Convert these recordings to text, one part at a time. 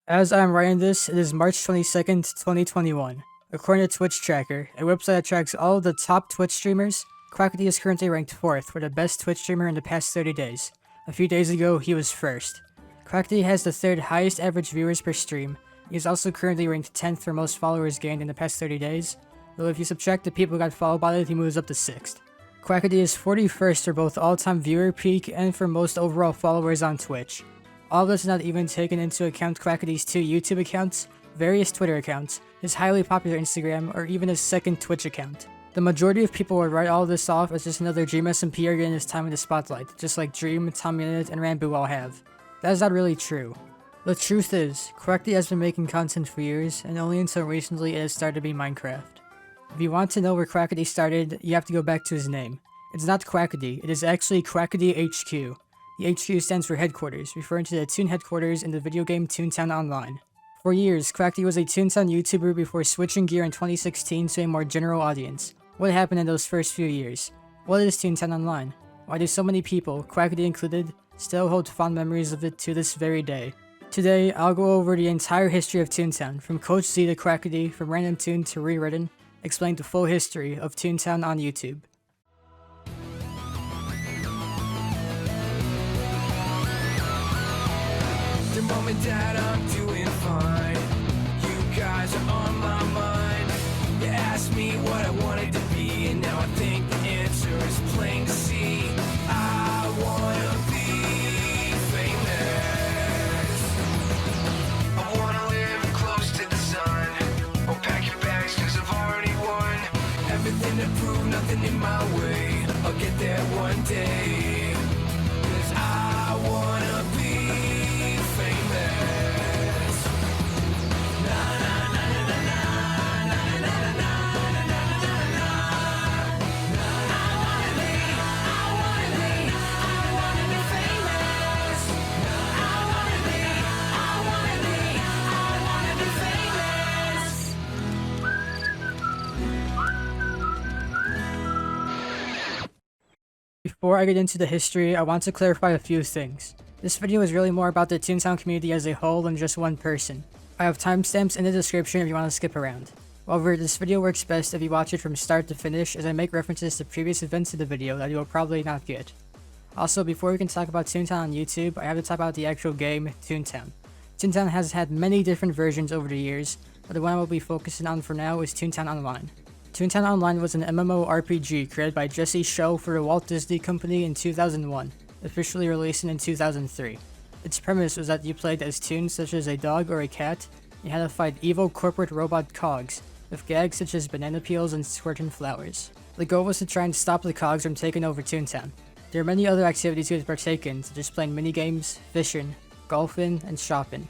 As I'm writing this, it is March 22nd, 2021. According to Twitch Tracker, a website that tracks all of the top Twitch streamers, Quackity is currently ranked 4th for the best Twitch streamer in the past 30 days. A few days ago, he was 1st. Quackity has the 3rd highest average viewers per stream. He is also currently ranked 10th for most followers gained in the past 30 days, though if you subtract the people who got followed by it, he moves up to 6th. Quackity is 41st for both all-time viewer peak and for most overall followers on Twitch. All of this is not even taken into account Quackity's 2 YouTube accounts, various Twitter accounts, his highly popular Instagram, or even his 2nd Twitch account. The majority of people would write all of this off as just another Dream SMP getting his time in the spotlight, just like Dream, TomUnit, and Rambo all have. That is not really true. The truth is, Quackity has been making content for years, and only until recently it has started to be Minecraft. If you want to know where Quackity started, you have to go back to his name. It's not Quackity, it is actually QuackityHQ. The HQ stands for headquarters, referring to the Toon headquarters in the video game Toontown Online. For years, Quackity was a Toontown YouTuber before switching gear in 2016 to a more general audience. What happened in those first few years? What is Toontown Online? Why do so many people, Quackity included, still hold fond memories of it to this very day? Today, I'll go over the entire history of Toontown, from Coach Z to Quackity, from Random Toon to Rewritten, explain the full history of Toontown on YouTube. Mom and Dad, I'm doing fine. You guys are on my mind. You asked me what I wanted to be, and now I think the answer is plain to see. I wanna be famous. I wanna live close to the sun. Oh, pack your bags, cause I've already won. Everything to prove, nothing in my way. I'll get there one day. Cause I wanna be Before I get into the history, I want to clarify a few things. This video is really more about the Toontown community as a whole than just one person. I have timestamps in the description if you want to skip around. However, this video works best if you watch it from start to finish, as I make references to previous events in the video that you will probably not get. Also, before we can talk about Toontown on YouTube, I have to talk about the actual game, Toontown. Toontown has had many different versions over the years, but the one I will be focusing on for now is Toontown Online. Toontown Online was an MMORPG created by Jesse Show for the Walt Disney Company in 2001, officially releasing in 2003. Its premise was that you played as toons such as a dog or a cat, and you had to fight evil corporate robot cogs, with gags such as banana peels and squirting flowers. The goal was to try and stop the cogs from taking over Toontown. There are many other activities you could partake in, such as playing minigames, fishing, golfing, and shopping.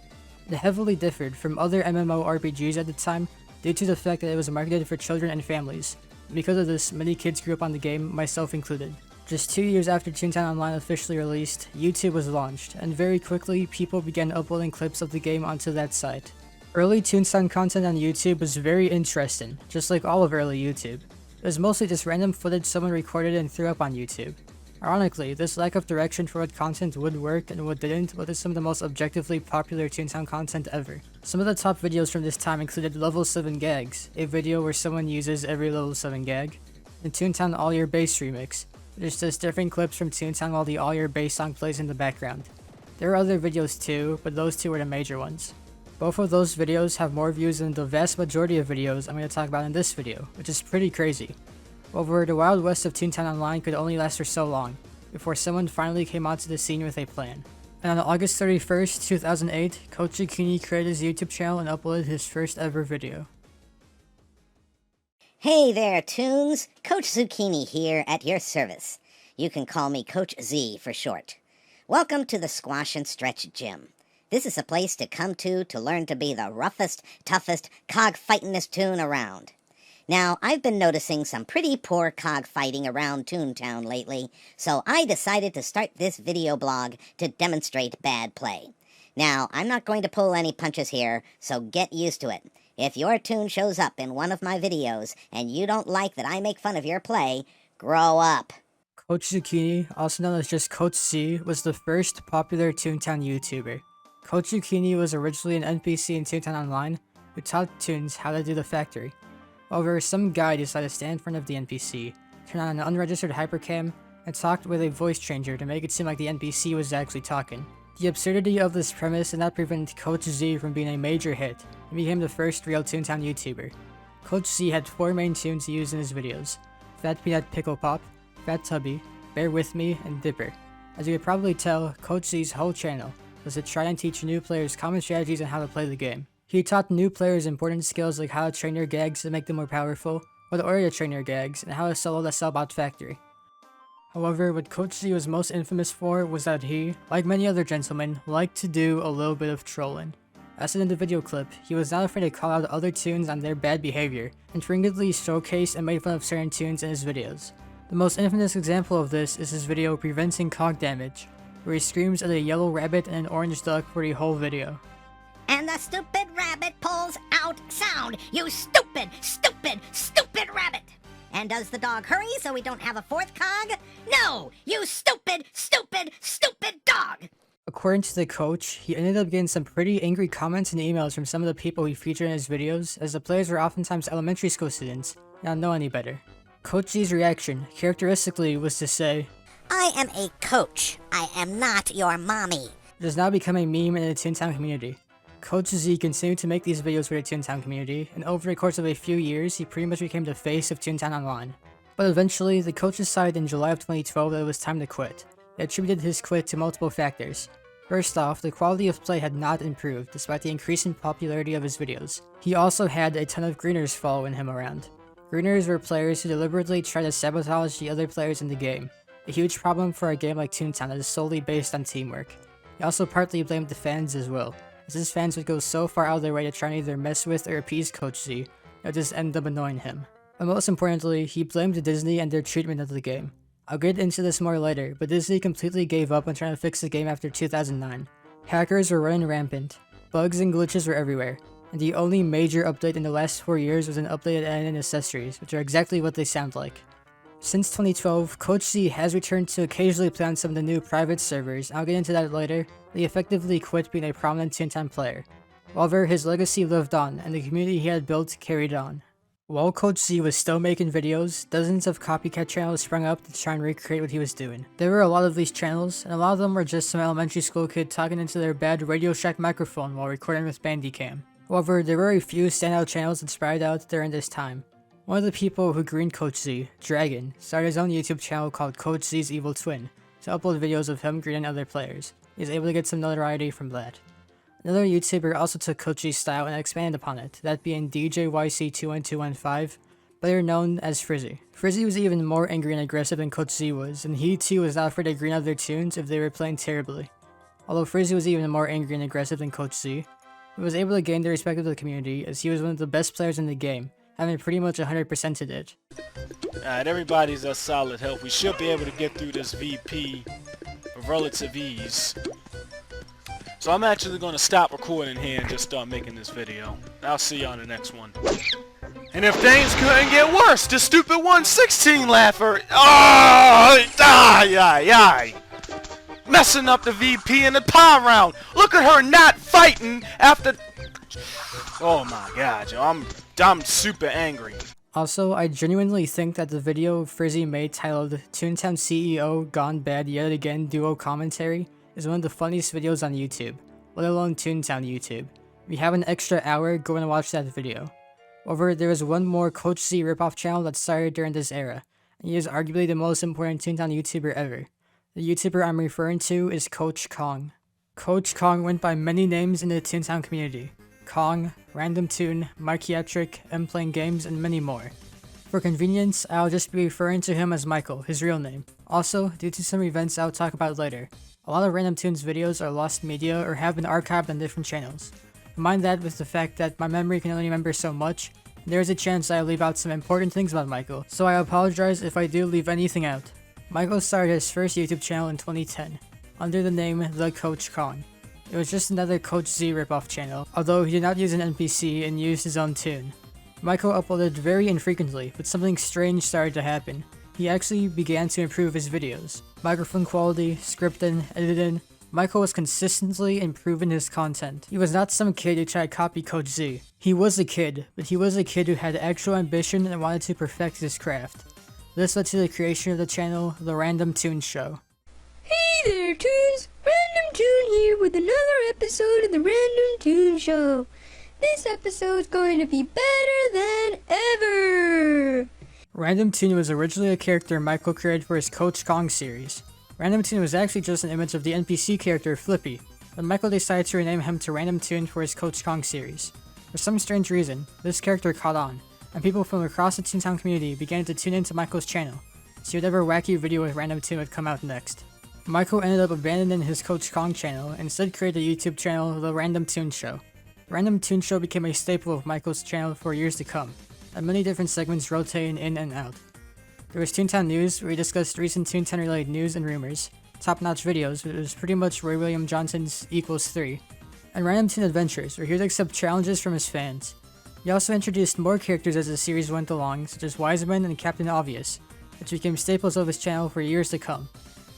It heavily differed from other MMORPGs at the time, due to the fact that it was marketed for children and families. Because of this, many kids grew up on the game, myself included. Just 2 years after Toontown Online officially released, YouTube was launched, and very quickly people began uploading clips of the game onto that site. Early Toontown content on YouTube was very interesting, just like all of early YouTube. It was mostly just random footage someone recorded and threw up on YouTube. Ironically, this lack of direction for what content would work and what didn't led to some of the most objectively popular Toontown content ever. Some of the top videos from this time included Level 7 Gags, a video where someone uses every Level 7 gag, and Toontown All Your Bass Remix, which is just different clips from Toontown while the All Your Bass song plays in the background. There are other videos too, but those two were the major ones. Both of those videos have more views than the vast majority of videos I'm going to talk about in this video, which is pretty crazy. However, the Wild West of Toontown Online could only last for so long, before someone finally came onto the scene with a plan. And on August 31st, 2008, Coach Zucchini created his YouTube channel and uploaded his first ever video. Hey there, Toons! Coach Zucchini here at your service. You can call me Coach Z for short. Welcome to the Squash and Stretch Gym. This is a place to come to learn to be the roughest, toughest, cog-fightingest toon around. Now, I've been noticing some pretty poor cog fighting around Toontown lately, so I decided to start this video blog to demonstrate bad play. Now, I'm not going to pull any punches here, so get used to it. If your toon shows up in one of my videos and you don't like that I make fun of your play, grow up. Coach Zucchini, also known as just Coach Z, was the first popular Toontown YouTuber. Coach Zucchini was originally an NPC in Toontown Online who taught Toons how to do the factory. However, some guy decided to stand in front of the NPC, turn on an unregistered hypercam, and talked with a voice changer to make it seem like the NPC was actually talking. The absurdity of this premise did not prevent Coach Z from being a major hit and became the first real Toontown YouTuber. Coach Z had 4 main tunes he used in his videos: Fat Peanut Pickle Pop, Fat Tubby, Bear With Me, and Dipper. As you could probably tell, Coach Z's whole channel was to try and teach new players common strategies on how to play the game. He taught new players important skills like how to train your gags to make them more powerful, what order to train your gags, and how to solo the Sellbot factory. However, what Coach Z was most infamous for was that he, like many other gentlemen, liked to do a little bit of trolling. As in the video clip, he was not afraid to call out other tunes on their bad behavior, and frequently showcased and made fun of certain tunes in his videos. The most infamous example of this is his video Preventing Cog Damage, where he screams at a yellow rabbit and an orange duck for the whole video. And the stupid rabbit pulls out sound. You stupid, stupid, stupid rabbit. And does the dog hurry so we don't have a 4th cog? No, you stupid, stupid, stupid dog. According to the coach, he ended up getting some pretty angry comments and emails from some of the people he featured in his videos, as the players were oftentimes elementary school students, and not know any better. Coach Z's reaction, characteristically, was to say, I am a coach. I am not your mommy. It has now become a meme in the Toontown community. Coach Z continued to make these videos for the Toontown community, and over the course of a few years, he pretty much became the face of Toontown Online. But eventually, the coach decided in July of 2012 that it was time to quit. They attributed his quit to multiple factors. First off, the quality of play had not improved despite the increasing popularity of his videos. He also had a ton of greeners following him around. Greeners were players who deliberately try to sabotage the other players in the game, a huge problem for a game like Toontown that is solely based on teamwork. He also partly blamed the fans as well, as his fans would go so far out of their way to try and either mess with or appease Coach Z, that just ended up annoying him. But most importantly, he blamed Disney and their treatment of the game. I'll get into this more later, but Disney completely gave up on trying to fix the game after 2009. Hackers were running rampant, bugs and glitches were everywhere, and the only major update in the last 4 years was an updated add-in and accessories, which are exactly what they sound like. Since 2012, Coach Z has returned to occasionally play on some of the new private servers, and I'll get into that later, but he effectively quit being a prominent Toontown player. However, his legacy lived on, and the community he had built carried on. While Coach Z was still making videos, dozens of copycat channels sprung up to try and recreate what he was doing. There were a lot of these channels, and a lot of them were just some elementary school kid talking into their bad Radio Shack microphone while recording with Bandicam. However, there were a few standout channels that sprouted out during this time. One of the people who greened Coach Z, Dragon, started his own YouTube channel called Coach Z's Evil Twin to upload videos of him greening other players. He was able to get some notoriety from that. Another YouTuber also took Coach Z's style and expanded upon it, that being DJYC21215, better known as Frizzy. Frizzy was even more angry and aggressive than Coach Z was, and he too was not afraid to green out their tunes if they were playing terribly. Although Frizzy was even more angry and aggressive than Coach Z, he was able to gain the respect of the community as he was one of the best players in the game, having pretty much 100%ed it. Alright, everybody's at solid health. We should be able to get through this VP with relative ease. So I'm actually going to stop recording here and just start making this video. I'll see y'all in the next one. And if things couldn't get worse, the stupid 116 laugher. Oh, messing up the VP in the power round. Look at her not fighting after. Oh my god, yo, I'm super angry. Also, I genuinely think that the video Frizzy made titled Toontown CEO Gone Bad Yet Again Duo Commentary is one of the funniest videos on YouTube, let alone Toontown YouTube. If you have an extra hour, go and watch that video. However, there is one more Coach Z ripoff channel that started during this era, and he is arguably the most important Toontown YouTuber ever. The YouTuber I'm referring to is Coach Kong. Coach Kong went by many names in the Toontown community: Kong, Random Toon, Markiatric, M-Playing Games, and many more. For convenience, I'll just be referring to him as Michael, his real name. Also, due to some events I'll talk about later, a lot of Random Toon's videos are lost media or have been archived on different channels. Combine that with the fact that my memory can only remember so much, there is a chance I leave out some important things about Michael, so I apologize if I do leave anything out. Michael started his first YouTube channel in 2010, under the name The Coach Kong. It was just another Coach Z ripoff channel, although he did not use an NPC and used his own tune. Michael uploaded very infrequently, but something strange started to happen. He actually began to improve his videos. Microphone quality, scripting, editing, Michael was consistently improving his content. He was not some kid who tried to copy Coach Z. He was a kid, but he was a kid who had actual ambition and wanted to perfect his craft. This led to the creation of the channel, The Random Toon Show. Hey there, Toons! Random Toon here with another episode of the Random Toon Show. This episode's going to be better than ever! Random Toon was originally a character Michael created for his Coach Kong series. Random Toon was actually just an image of the NPC character Flippy, but Michael decided to rename him to Random Toon for his Coach Kong series. For some strange reason, this character caught on, and people from across the Toontown community began to tune into Michael's channel, see whatever wacky video with Random Toon would come out next. Michael ended up abandoning his Coach Kong channel and instead created a YouTube channel, The Random Toon Show. The Random Toon Show became a staple of Michael's channel for years to come, and many different segments rotating in and out. There was Toontown News, where he discussed recent Toontown related news and rumors, top-notch videos, which was pretty much Roy William Johnson's equals 3, and Random Toon Adventures, where he would accept challenges from his fans. He also introduced more characters as the series went along, such as Wiseman and Captain Obvious, which became staples of his channel for years to come.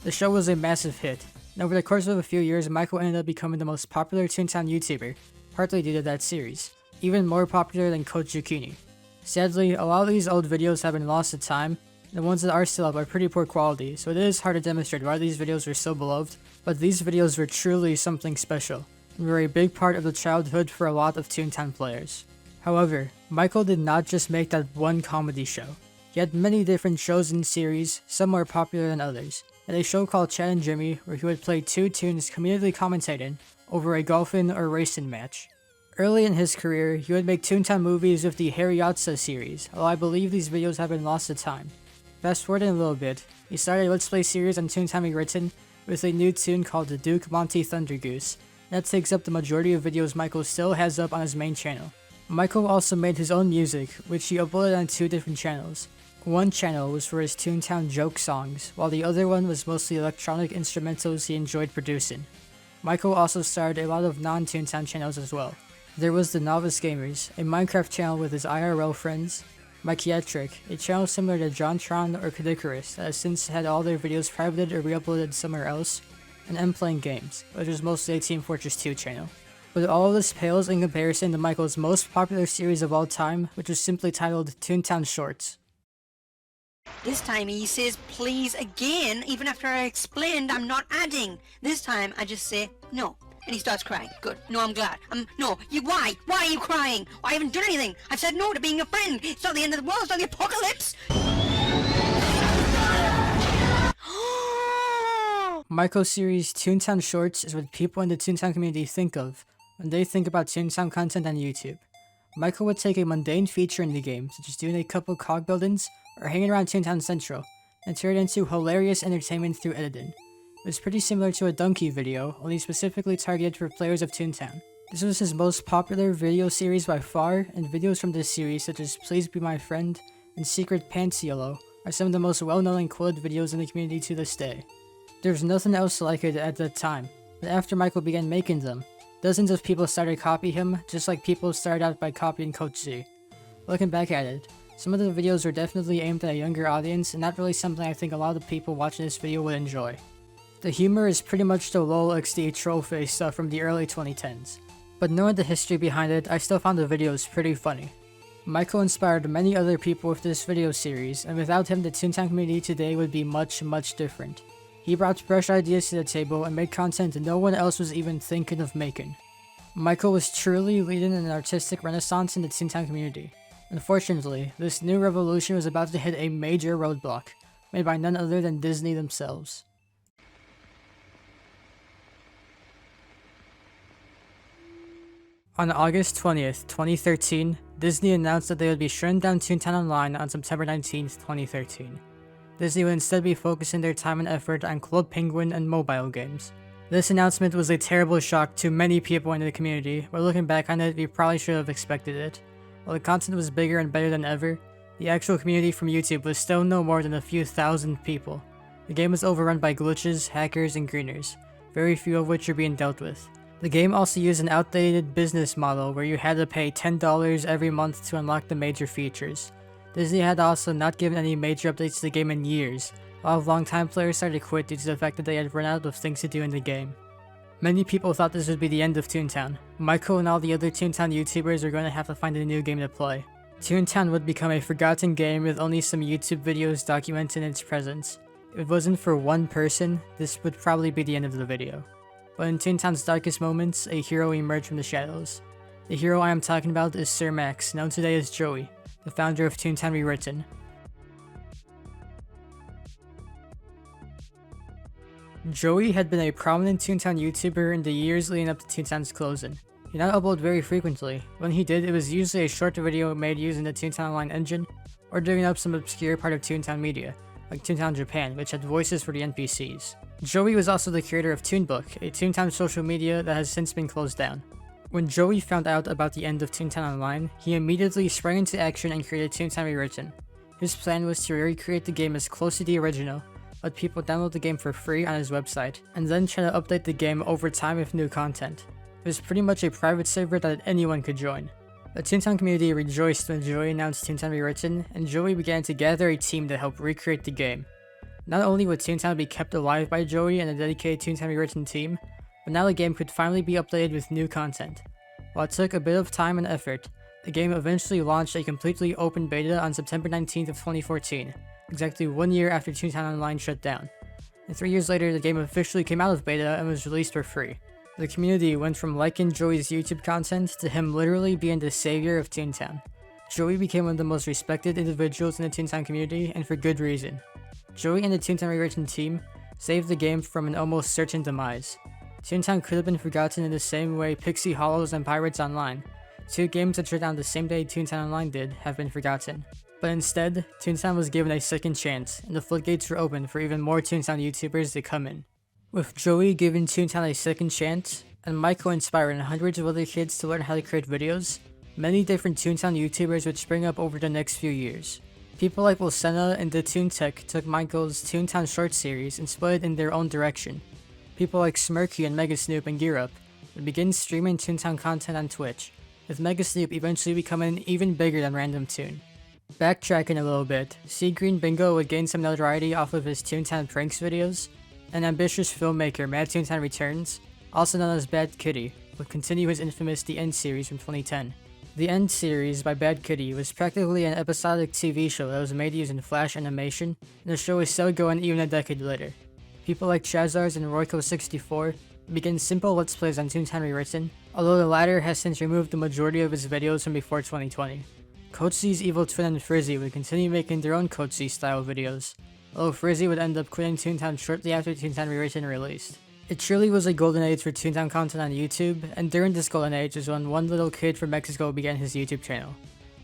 The show was a massive hit, and over the course of a few years, Michael ended up becoming the most popular Toontown YouTuber, partly due to that series, even more popular than Coach Zucchini. Sadly, a lot of these old videos have been lost to time. The ones that are still up are pretty poor quality, so it is hard to demonstrate why these videos were so beloved, but these videos were truly something special, and were a big part of the childhood for a lot of Toontown players. However, Michael did not just make that one comedy show. He had many different shows and series, some more popular than others. He had a show called Chad and Jimmy, where he would play two tunes comedically commentating over a golfing or racing match. Early in his career, he would make Toontown movies with the Harry Yatsa series, although I believe these videos have been lost to time. Fast forwarding a little bit, he started a Let's Play series on Toontown Rewritten with a new tune called the Duke Monty Thunder Goose. That takes up the majority of videos Michael still has up on his main channel. Michael also made his own music, which he uploaded on two different channels. One channel was for his Toontown joke songs, while the other one was mostly electronic instrumentals he enjoyed producing. Michael also started a lot of non-Toontown channels as well. There was the Novice Gamers, a Minecraft channel with his IRL friends, Mikyatric, a channel similar to JonTron or Kadikarus that has since had all their videos privated or re-uploaded somewhere else, and M Playing Games, which is mostly a Team Fortress 2 channel. But all of this pales in comparison to Michael's most popular series of all time, which was simply titled Toontown Shorts. This time he says please again, even after I explained I'm not adding. This time I just say no. And he starts crying. Good. No, I'm glad. No. Why? Why are you crying? I haven't done anything. I've said no to being a friend. It's not the end of the world. It's not the apocalypse. Michael's series Toontown Shorts is what people in the Toontown community think of when they think about Toontown content on YouTube. Michael would take a mundane feature in the game, such as doing a couple cog buildings or hanging around Toontown Central, and turn it into hilarious entertainment through editing. It was pretty similar to a Donkey video, only specifically targeted for players of Toontown. This was his most popular video series by far, and videos from this series such as Please Be My Friend and Secret Pants Yellow are some of the most well-known and quoted videos in the community to this day. There was nothing else like it at that time, but after Michael began making them, dozens of people started copying him, just like people started out by copying Coach Z. Looking back at it, some of the videos were definitely aimed at a younger audience and not really something I think a lot of people watching this video would enjoy. The humor is pretty much the lol XD troll face stuff from the early 2010s. But knowing the history behind it, I still found the videos pretty funny. Michael inspired many other people with this video series, and without him the Toontown community today would be much different. He brought fresh ideas to the table and made content no one else was even thinking of making. Michael was truly leading an artistic renaissance in the Toontown community. Unfortunately, this new revolution was about to hit a major roadblock, made by none other than Disney themselves. On August 20th, 2013, Disney announced that they would be shutting down Toontown Online on September 19th, 2013. Disney would instead be focusing their time and effort on Club Penguin and mobile games. This announcement was a terrible shock to many people in the community, but looking back on it, we probably should have expected it. While the content was bigger and better than ever, the actual community from YouTube was still no more than a few thousand people. The game was overrun by glitches, hackers, and greeners, very few of which are being dealt with. The game also used an outdated business model where you had to pay $10 every month to unlock the major features. Disney had also not given any major updates to the game in years. A lot of longtime players started to quit due to the fact that they had run out of things to do in the game. Many people thought this would be the end of Toontown. Michael and all the other Toontown YouTubers were going to have to find a new game to play. Toontown would become a forgotten game with only some YouTube videos documenting its presence. If it wasn't for one person, this would probably be the end of the video. But in Toontown's darkest moments, a hero emerged from the shadows. The hero I am talking about is Sir Max, known today as Joey, the founder of Toontown Rewritten. Joey had been a prominent Toontown YouTuber in the years leading up to Toontown's closing. He did not upload very frequently. When he did, it was usually a short video made using the Toontown Online engine, or digging up some obscure part of Toontown media, like Toontown Japan, which had voices for the NPCs. Joey was also the creator of Toonbook, a Toontown social media that has since been closed down. When Joey found out about the end of Toontown Online, he immediately sprang into action and created Toontown Rewritten. His plan was to recreate the game as close to the original, let people download the game for free on his website, and then try to update the game over time with new content. It was pretty much a private server that anyone could join. The Toontown community rejoiced when Joey announced Toontown Rewritten, and Joey began to gather a team to help recreate the game. Not only would Toontown be kept alive by Joey and a dedicated Toontown Rewritten team, but now the game could finally be updated with new content. While it took a bit of time and effort, the game eventually launched a completely open beta on September 19th of 2014. Exactly 1 year after Toontown Online shut down. And 3 years later, the game officially came out of beta and was released for free. The community went from liking Joey's YouTube content to him literally being the savior of Toontown. Joey became one of the most respected individuals in the Toontown community, and for good reason. Joey and the Toontown Rewritten team saved the game from an almost certain demise. Toontown could have been forgotten in the same way Pixie Hollows and Pirates Online, two games that shut down the same day Toontown Online did, have been forgotten. But instead, Toontown was given a second chance, and the floodgates were open for even more Toontown YouTubers to come in. With Joey giving Toontown a second chance, and Michael inspiring hundreds of other kids to learn how to create videos, many different Toontown YouTubers would spring up over the next few years. People like Wilsenna and the Toontech took Michael's Toontown short series and split it in their own direction. People like Smirky and Megasnoop and GearUp would begin streaming Toontown content on Twitch, with Megasnoop eventually becoming even bigger than Random Toon. Backtracking a little bit, Sea Green Bingo would gain some notoriety off of his Toontown Pranks videos, and ambitious filmmaker Mad Toontown Returns, also known as Bad Kitty, would continue his infamous The End series from 2010. The End series by Bad Kitty was practically an episodic TV show that was made using Flash animation, and the show is still going even a decade later. People like Chazars and Royco64 began simple Let's Plays on Toontown Rewritten, although the latter has since removed the majority of his videos from before 2020. Coach Z's evil twin and Frizzy would continue making their own Coach Z style videos, although Frizzy would end up quitting Toontown shortly after Toontown Rewritten released. It truly was a golden age for Toontown content on YouTube, and during this golden age is when one little kid from Mexico began his YouTube channel.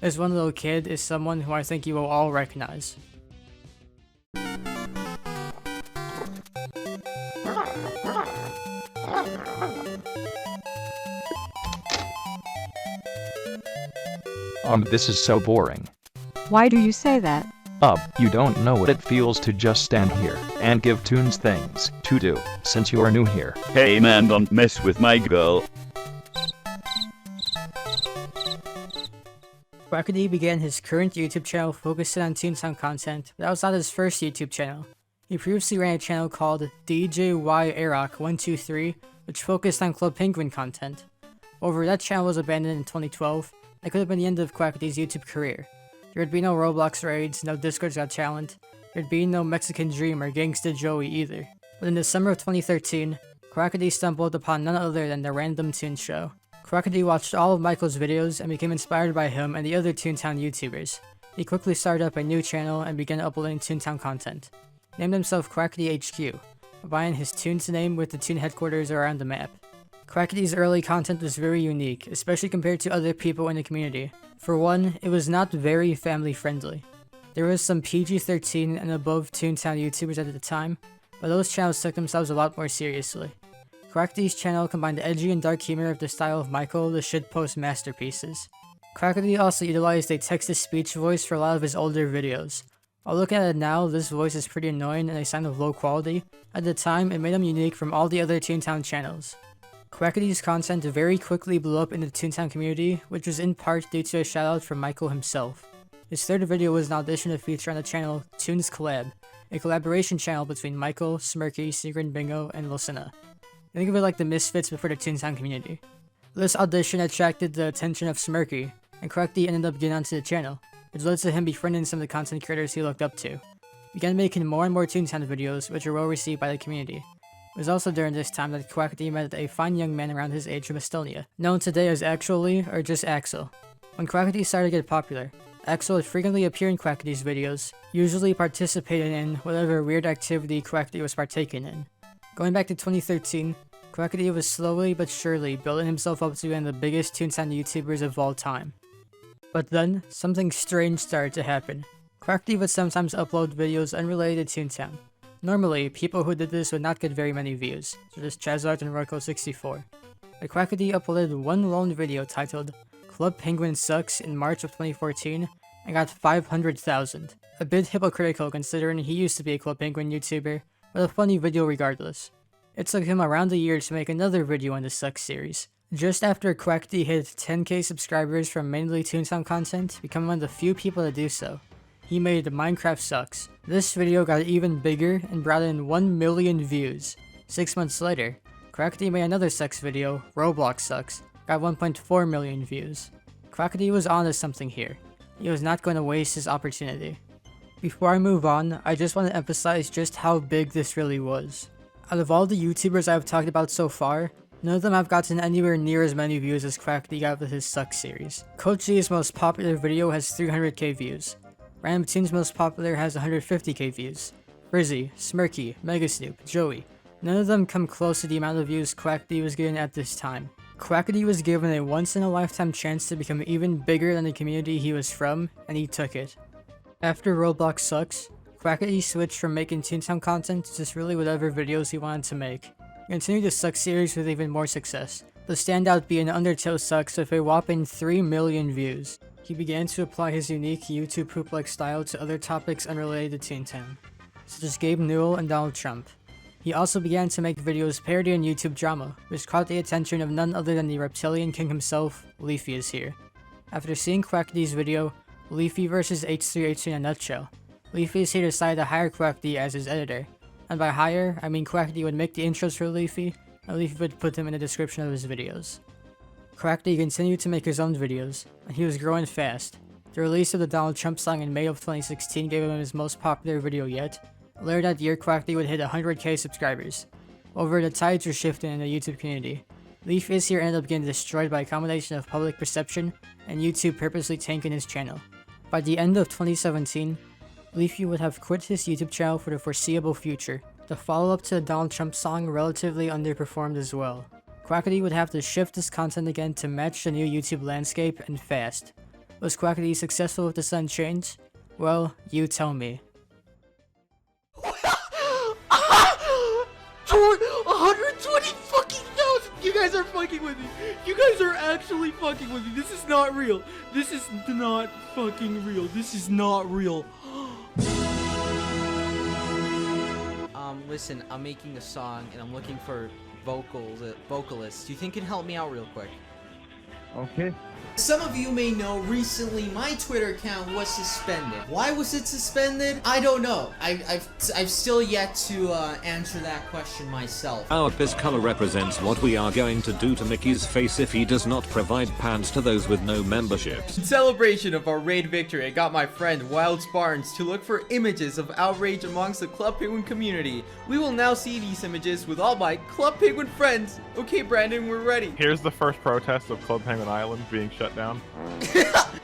This one little kid is someone who I think you will all recognize. This is so boring. Why do you say that? You don't know what it feels to just stand here and give Toons things to do, since you are new here. Hey man, don't mess with my girl. Quackity began his current YouTube channel focusing on Toontown content, but that was not his first YouTube channel. He previously ran a channel called DJYArock123, which focused on Club Penguin content. However, that channel was abandoned in 2012. That could have been the end of Quackity's YouTube career. There would be no Roblox raids, no Discord's Got Talent, there'd be no Mexican Dream or Gangsta Joey either. But in the summer of 2013, Quackity stumbled upon none other than the Random Toon Show. Quackity watched all of Michael's videos and became inspired by him and the other Toontown YouTubers. He quickly started up a new channel and began uploading Toontown content. He named himself QuackityHQ, combining his Toon's name with the Toon headquarters around the map. Quackity's early content was very unique, especially compared to other people in the community. For one, it was not very family friendly. There was some PG-13 and above Toontown YouTubers at the time, but those channels took themselves a lot more seriously. Quackity's channel combined the edgy and dark humor of the style of Michael, the shitpost masterpieces. Quackity also utilized a text-to-speech voice for a lot of his older videos. While looking at it now, this voice is pretty annoying and a sign of low quality. At the time, it made him unique from all the other Toontown channels. Quackity's content very quickly blew up in the Toontown community, which was in part due to a shoutout from Michael himself. His third video was an audition to feature on the channel Toons Collab, a collaboration channel between Michael, Smirky, Sea Green Bingo, and Wilsenna. Think of it like the Misfits before the Toontown community. This audition attracted the attention of Smirky, and Quackity ended up getting onto the channel, which led to him befriending some of the content creators he looked up to. He began making more and more Toontown videos, which were well received by the community. It was also during this time that Quackity met a fine young man around his age from Estonia, known today as Actually or just Axel. When Quackity started to get popular, Axel would frequently appear in Quackity's videos, usually participating in whatever weird activity Quackity was partaking in. Going back to 2013, Quackity was slowly but surely building himself up to be one of the biggest Toontown YouTubers of all time. But then, something strange started to happen. Quackity would sometimes upload videos unrelated to Toontown. Normally, people who did this would not get very many views, such as Chazart and Rocco64. But Quackity uploaded one lone video titled Club Penguin Sucks in March of 2014 and got 500,000. A bit hypocritical considering he used to be a Club Penguin YouTuber, but a funny video regardless. It took him around a year to make another video on the Sucks series. Just after Quackity hit 10k subscribers from mainly Toontown content, becoming one of the few people to do so, he made Minecraft Sucks. This video got even bigger and brought in 1 million views. 6 months later, Quackity made another Sucks video, Roblox Sucks, got 1.4 million views. Quackity was onto something here. He was not going to waste his opportunity. Before I move on, I just want to emphasize just how big this really was. Out of all the YouTubers I've talked about so far, none of them have gotten anywhere near as many views as Quackity got with his Sucks series. Coach Z's most popular video has 300k views. Random Toon's most popular has 150k views. Frizzy, Smirky, Megasnoop, Joey, none of them come close to the amount of views Quackity was getting at this time. Quackity was given a once-in-a-lifetime chance to become even bigger than the community he was from, and he took it. After Roblox Sucks, Quackity switched from making Toontown content to just really whatever videos he wanted to make. He continued the Sucks series with even more success, the standout being Undertale Sucks with a whopping 3 million views. He began to apply his unique YouTube poop-like style to other topics unrelated to Toontown, such as Gabe Newell and Donald Trump. He also began to make videos parodying YouTube drama, which caught the attention of none other than the reptilian king himself, Leafy is here. After seeing Quackity's video, Leafy vs H3H3 in a nutshell, Leafy is here decided to hire Quackity as his editor. And by hire, I mean Quackity would make the intros for Leafy, and Leafy would put them in the description of his videos. Quackity continued to make his own videos, and he was growing fast. The release of the Donald Trump song in May of 2016 gave him his most popular video yet. Later that year, Quackity would hit 100k subscribers. However, the tides were shifting in the YouTube community. Leaf Is Here ended up getting destroyed by a combination of public perception and YouTube purposely tanking his channel. By the end of 2017, Leafy would have quit his YouTube channel for the foreseeable future. The follow-up to the Donald Trump song relatively underperformed as well. Quackity would have to shift his content again to match the new YouTube landscape, and fast. Was Quackity successful with the sudden change? Well, you tell me. 120 fucking thousand! You guys are fucking with me. You guys are actually fucking with me. This is not real. This is not fucking real. This is not real. Listen, I'm making a song and I'm looking for vocalists. Do you think you can help me out real quick? Okay. Some of you may know recently my Twitter account was suspended. Why was it suspended? I don't know. I've still yet to answer that question myself. This color represents what we are going to do to Mickey's face if he does not provide pants to those with no memberships. In celebration of our raid victory, I got my friend Wild Spartans to look for images of outrage amongst the Club Penguin community. We will now see these images with all my Club Penguin friends. Okay, Brandon, we're ready. Here's the first protest of Club Penguin Island being shut down.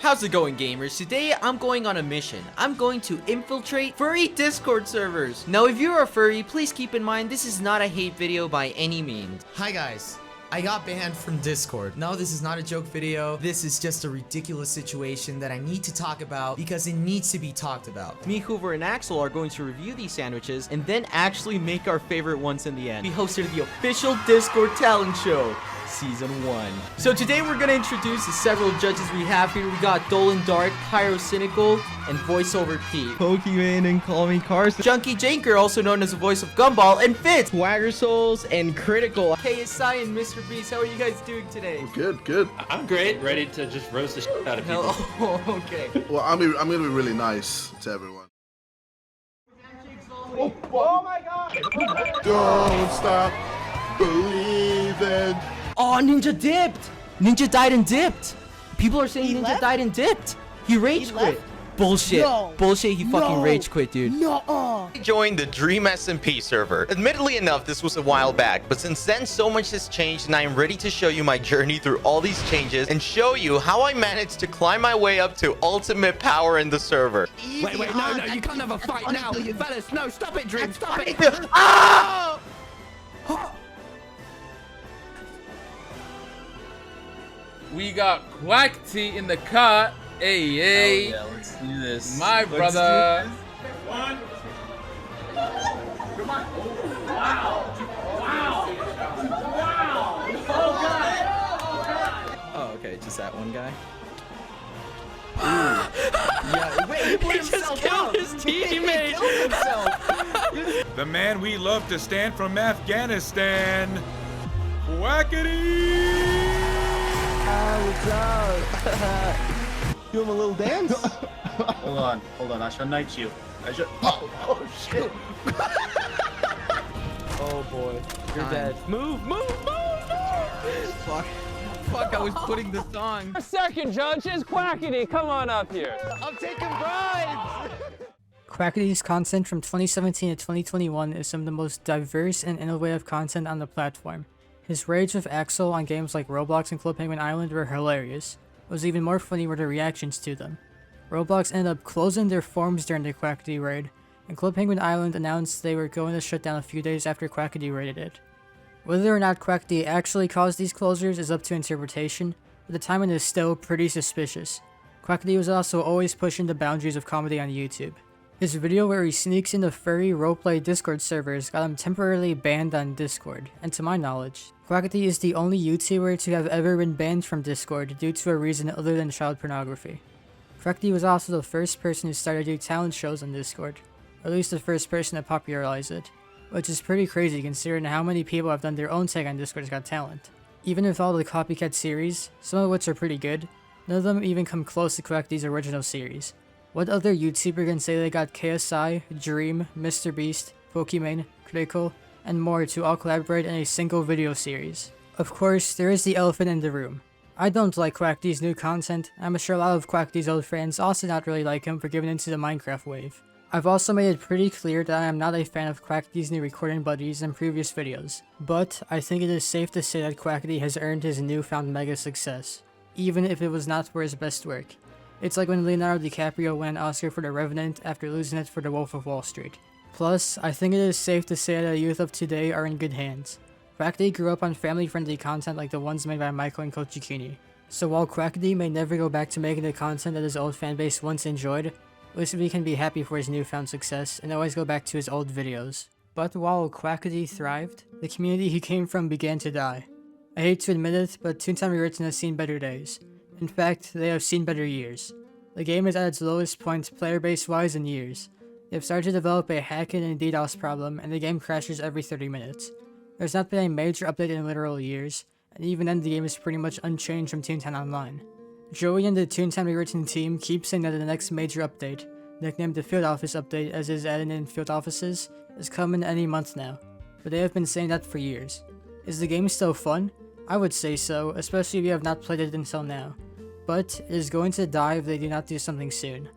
How's it going, gamers? Today I'm going on a mission. I'm going to infiltrate furry Discord servers. Now, if you're a furry, please keep in mind this is not a hate video by any means. Hi guys. I got banned from Discord. No, this is not a joke video. This is just a ridiculous situation that I need to talk about because it needs to be talked about. Me, Hoover, and Axel are going to review these sandwiches and then actually make our favorite ones in the end. We hosted the official Discord talent show. Season 1. So today we're gonna introduce the several judges we have here. We got Dolan Dark, Pyro Cynical, and Voiceover Pete, Pokemon and Call Me Cars, Junkie Janker, also known as the voice of Gumball, and Fitz, Swagger Souls, and Critical, KSI, and Mr. Beast. How are you guys doing today? Good. I'm great, ready to just roast the shit out of people. Oh, okay. Well, I'm gonna be really nice to everyone. Oh my god! Don't stop. Believe in. Oh, Ninja dipped! Ninja died and dipped! People are saying He Ninja left? died and dipped! He rage quit! left? Bullshit! No. Bullshit, he fucking No. rage quit, dude. No. I joined the Dream SMP server. Admittedly enough, this was a while back, but since then so much has changed and I am ready to show you my journey through all these changes and show you how I managed to climb my way up to ultimate power in the server. Wait, no, you can't have a fight now. Fellas, no, stop it, Dream, stop it. Ah! We got Quackity in the car. Hey, hey. Yeah, let's do this. My brother. One. Come on. Wow. Oh, okay, just that one guy. Yeah, wait, he just killed his teammate. The man we love to stand from Afghanistan, Quackity! What's up? Do him a little dance? Hold on. I shall knight you. Oh shit. Oh boy. You're dead. Move. Fuck, I was putting the song. A second, Judge. It's Quackity. Come on up here. I'm taking bribes. Quackity's content from 2017 to 2021 is some of the most diverse and innovative content on the platform. His raids with Axel on games like Roblox and Club Penguin Island were hilarious. What was even more funny were the reactions to them. Roblox ended up closing their forums during the Quackity raid, and Club Penguin Island announced they were going to shut down a few days after Quackity raided it. Whether or not Quackity actually caused these closures is up to interpretation, but the timing is still pretty suspicious. Quackity was also always pushing the boundaries of comedy on YouTube. His video where he sneaks into furry roleplay Discord servers got him temporarily banned on Discord, and to my knowledge, Quackity is the only YouTuber to have ever been banned from Discord due to a reason other than child pornography. Quackity was also the first person who started doing talent shows on Discord, or at least the first person to popularize it, which is pretty crazy considering how many people have done their own take on Discord's Got Talent. Even with all the copycat series, some of which are pretty good, none of them even come close to Quackity's original series. What other YouTuber can say they got KSI, Dream, MrBeast, Pokimane, Critical, and more to all collaborate in a single video series? Of course, there is the elephant in the room. I don't like Quackity's new content. I'm sure a lot of Quackity's old friends also not really like him for giving into the Minecraft wave. I've also made it pretty clear that I am not a fan of Quackity's new recording buddies in previous videos, but I think it is safe to say that Quackity has earned his newfound mega success, even if it was not for his best work. It's like when Leonardo DiCaprio won an Oscar for The Revenant after losing it for The Wolf of Wall Street. Plus, I think it is safe to say that the youth of today are in good hands. Quackity grew up on family-friendly content like the ones made by Michael and Coach Zucchini. So while Quackity may never go back to making the content that his old fanbase once enjoyed, at least we can be happy for his newfound success and always go back to his old videos. But while Quackity thrived, the community he came from began to die. I hate to admit it, but Toontown Rewritten has seen better days. In fact, they have seen better years. The game is at its lowest point player base wise in years. They have started to develop a hacking and DDoS problem, and the game crashes every 30 minutes. There's not been a major update in literal years, and even then the game is pretty much unchanged from Toontown Online. Joey and the Toontown Rewritten team keep saying that the next major update, nicknamed the Field Office Update as is added in field offices, is coming any month now, but they have been saying that for years. Is the game still fun? I would say so, especially if you have not played it until now, but it is going to die if they do not do something soon.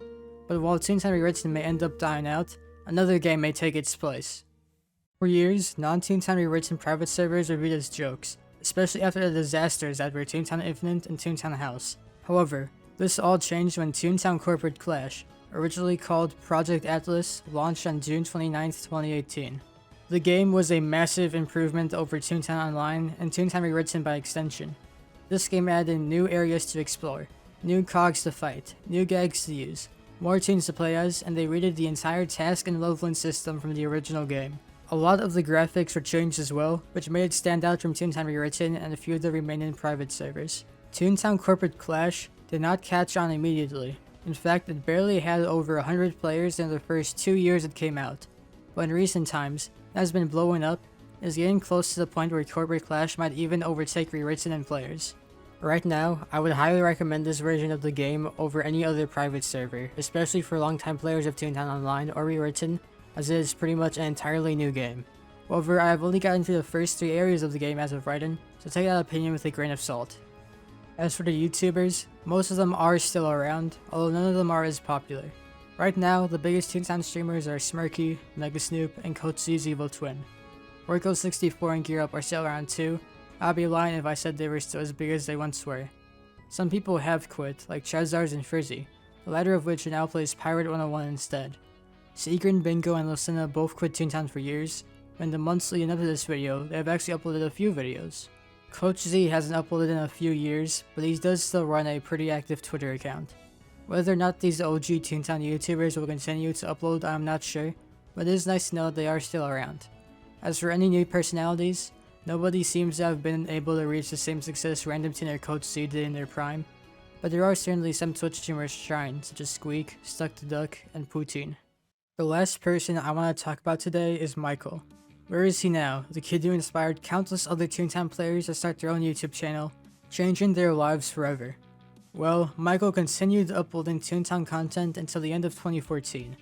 But while Toontown Rewritten may end up dying out, another game may take its place. For years, non-Toontown Rewritten private servers were viewed as jokes, especially after the disasters that were Toontown Infinite and Toontown House. However, this all changed when Toontown Corporate Clash, originally called Project Atlas, launched on June 29, 2018. The game was a massive improvement over Toontown Online and Toontown Rewritten by extension. This game added in new areas to explore, new cogs to fight, new gags to use, more tunes to play as, and they redid the entire task and leveling system from the original game. A lot of the graphics were changed as well, which made it stand out from Toontown Rewritten and a few of the remaining private servers. Toontown Corporate Clash did not catch on immediately. In fact, it barely had over 100 players in the first 2 years it came out. But in recent times, it has been blowing up and is getting close to the point where Corporate Clash might even overtake Rewritten in players. Right now, I would highly recommend this version of the game over any other private server, especially for longtime players of Toontown Online or Rewritten, as it is pretty much an entirely new game. However, I have only gotten through the first 3 areas of the game as of writing, so take that opinion with a grain of salt. As for the YouTubers, most of them are still around, although none of them are as popular. Right now, the biggest Toontown streamers are Smirky, Megasnoop, and Coach Z's evil twin. Orko64 and GearUp are still around too. I'd be lying if I said they were still as big as they once were. Some people have quit, like Chazars and Frizzy, the latter of which now plays Pirate 101 instead. Seegrin, Bingo, and Lucina both quit Toontown for years, but in the months leading up to this video, they have actually uploaded a few videos. Coach Z hasn't uploaded in a few years, but he does still run a pretty active Twitter account. Whether or not these OG Toontown YouTubers will continue to upload, I'm not sure, but it is nice to know that they are still around. As for any new personalities, nobody seems to have been able to reach the same success Random Toon or Coach Z did in their prime, but there are certainly some Twitch streamers shine, such as Squeak, Stuck to Duck, and Poutine. The last person I want to talk about today is Michael. Where is he now, the kid who inspired countless other Toontown players to start their own YouTube channel, changing their lives forever? Well, Michael continued uploading Toontown content until the end of 2014,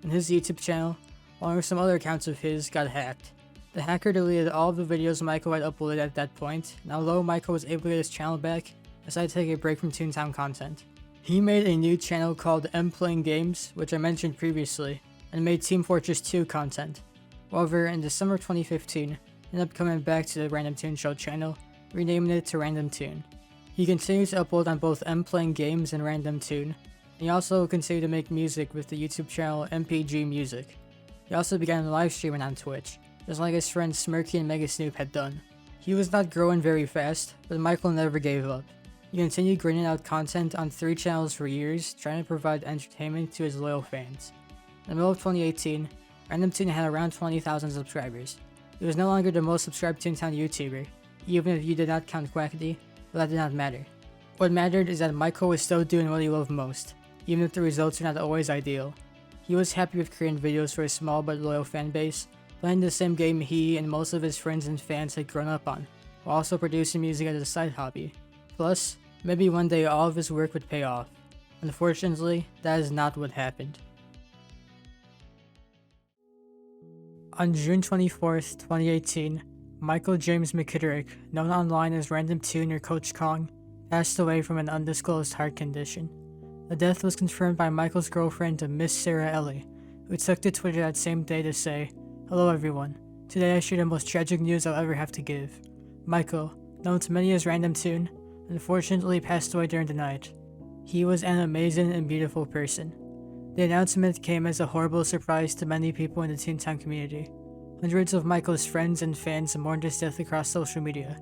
and his YouTube channel, along with some other accounts of his, got hacked. The hacker deleted all of the videos Michael had uploaded at that point, and although Michael was able to get his channel back, decided to take a break from Toontown content. He made a new channel called M Playing Games, which I mentioned previously, and made Team Fortress 2 content. However, in December 2015, he ended up coming back to the Random Toon Show channel, renaming it to Random Toon. He continued to upload on both M Playing Games and Random Toon, and he also continued to make music with the YouTube channel MPG Music. He also began live streaming on Twitch, just like his friends Smirky and Megasnoop had done. He was not growing very fast, but Michael never gave up. He continued grinding out content on 3 channels for years, trying to provide entertainment to his loyal fans. In the middle of 2018, Random Toon had around 20,000 subscribers. He was no longer the most subscribed Toontown YouTuber, even if you did not count Quackity, but that did not matter. What mattered is that Michael was still doing what he loved most, even if the results were not always ideal. He was happy with creating videos for a small but loyal fan base, playing the same game he and most of his friends and fans had grown up on, while also producing music as a side hobby. Plus, maybe one day all of his work would pay off. Unfortunately, that is not what happened. On June 24th, 2018, Michael James McKitterick, known online as Random Toon or Coach Kong, passed away from an undisclosed heart condition. The death was confirmed by Michael's girlfriend, Miss Sarah Ellie, who took to Twitter that same day to say, "Hello everyone. Today I share the most tragic news I'll ever have to give. Michael, known to many as Random Toon, unfortunately passed away during the night. He was an amazing and beautiful person." The announcement came as a horrible surprise to many people in the Toontown community. Hundreds of Michael's friends and fans mourned his death across social media.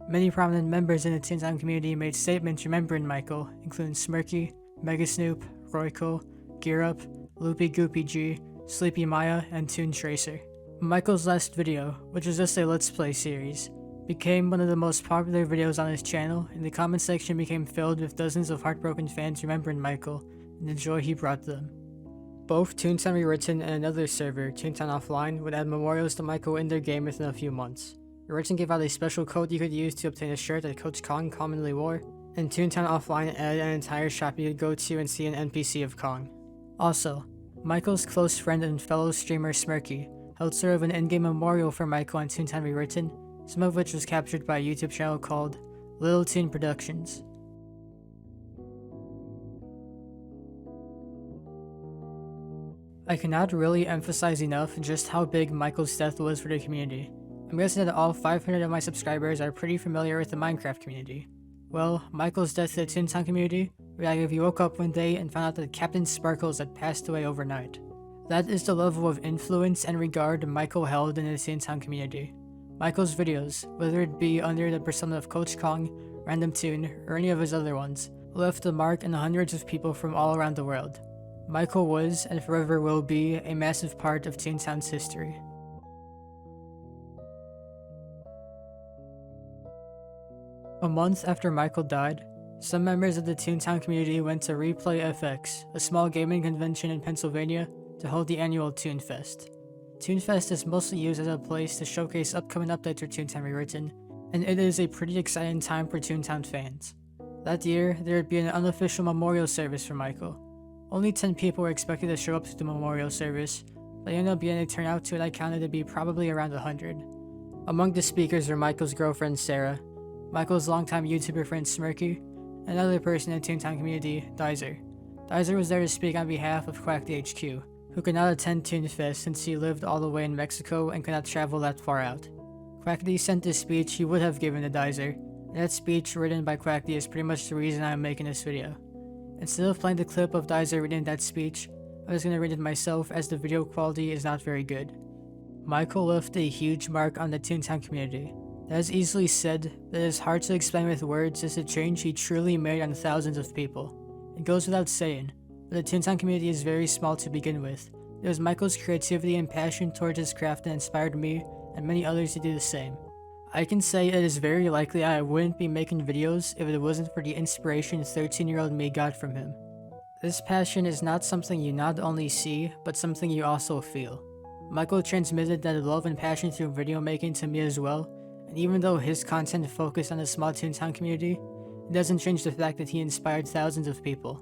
Many prominent members in the Toontown community made statements remembering Michael, including Smirky, Megasnoop, Royko, GearUp, Loopy Goopy G, Sleepy Maya, and Toon Tracer. Michael's last video, which was just a Let's Play series, became one of the most popular videos on his channel, and the comment section became filled with dozens of heartbroken fans remembering Michael and the joy he brought them. Both Toontown Rewritten and another server, Toontown Offline, would add memorials to Michael in their game within a few months. Rewritten gave out a special code you could use to obtain a shirt that Coach Kong commonly wore, and Toontown Offline added an entire shop you could go to and see an NPC of Kong. Also, Michael's close friend and fellow streamer Smirky held sort of an in-game memorial for Michael on Toontown Rewritten, some of which was captured by a YouTube channel called Little Toon Productions. I cannot really emphasize enough just how big Michael's death was for the community. I'm guessing that all 500 of my subscribers are pretty familiar with the Minecraft community. Well, Michael's death to the Toontown community would be like if you woke up one day and found out that Captain Sparkles had passed away overnight. That is the level of influence and regard Michael held in the Toontown community. Michael's videos, whether it be under the persona of Coach Kong, Random Toon, or any of his other ones, left a mark in hundreds of people from all around the world. Michael was, and forever will be, a massive part of Toontown's history. A month after Michael died, some members of the Toontown community went to Replay FX, a small gaming convention in Pennsylvania, to hold the annual Toonfest. Toonfest is mostly used as a place to showcase upcoming updates for Toontown Rewritten, and it is a pretty exciting time for Toontown fans. That year, there would be an unofficial memorial service for Michael. Only 10 people were expected to show up to the memorial service, but ended up getting a turnout to what I counted to be probably around 100. Among the speakers were Michael's girlfriend Sarah, Michael's longtime YouTuber friend Smirky, and another person in the Toontown community, Dizer. Dizer was there to speak on behalf of QuackityHQ, who could not attend Toonfest since he lived all the way in Mexico and could not travel that far out. Quackity sent the speech he would have given to Dizer, and that speech written by Quackity is pretty much the reason I am making this video. Instead of playing the clip of Dizer reading that speech, I was going to read it myself as the video quality is not very good. Michael left a huge mark on the Toontown community. That is easily said, but it is hard to explain with words as the change he truly made on thousands of people. It goes without saying, but the Toontown community is very small to begin with. It was Michael's creativity and passion towards his craft that inspired me and many others to do the same. I can say it is very likely I wouldn't be making videos if it wasn't for the inspiration 13-year-old me got from him. This passion is not something you not only see, but something you also feel. Michael transmitted that love and passion through video making to me as well, and even though his content focused on the small Toontown community, it doesn't change the fact that he inspired thousands of people.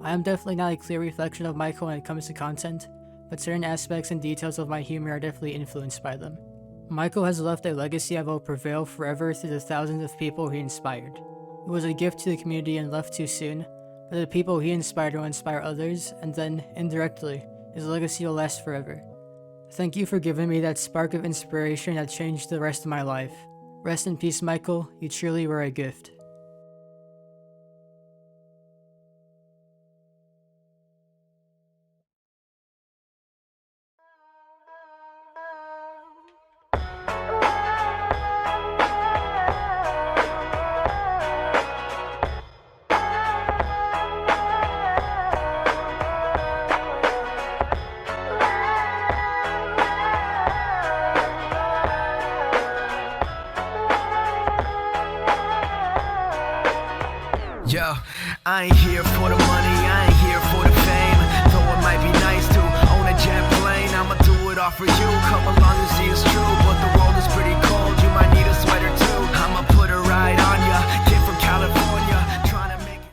I am definitely not a clear reflection of Michael when it comes to content, but certain aspects and details of my humor are definitely influenced by them. Michael has left a legacy that will prevail forever through the thousands of people he inspired. It was a gift to the community and left too soon, but the people he inspired will inspire others, and then, indirectly, his legacy will last forever. Thank you for giving me that spark of inspiration that changed the rest of my life. Rest in peace, Michael. You truly were a gift. Yo, I ain't here for the money, I ain't here for the fame. Though it might be nice to own a jet plane, I'ma do it all for you. Come along and see it's true, but the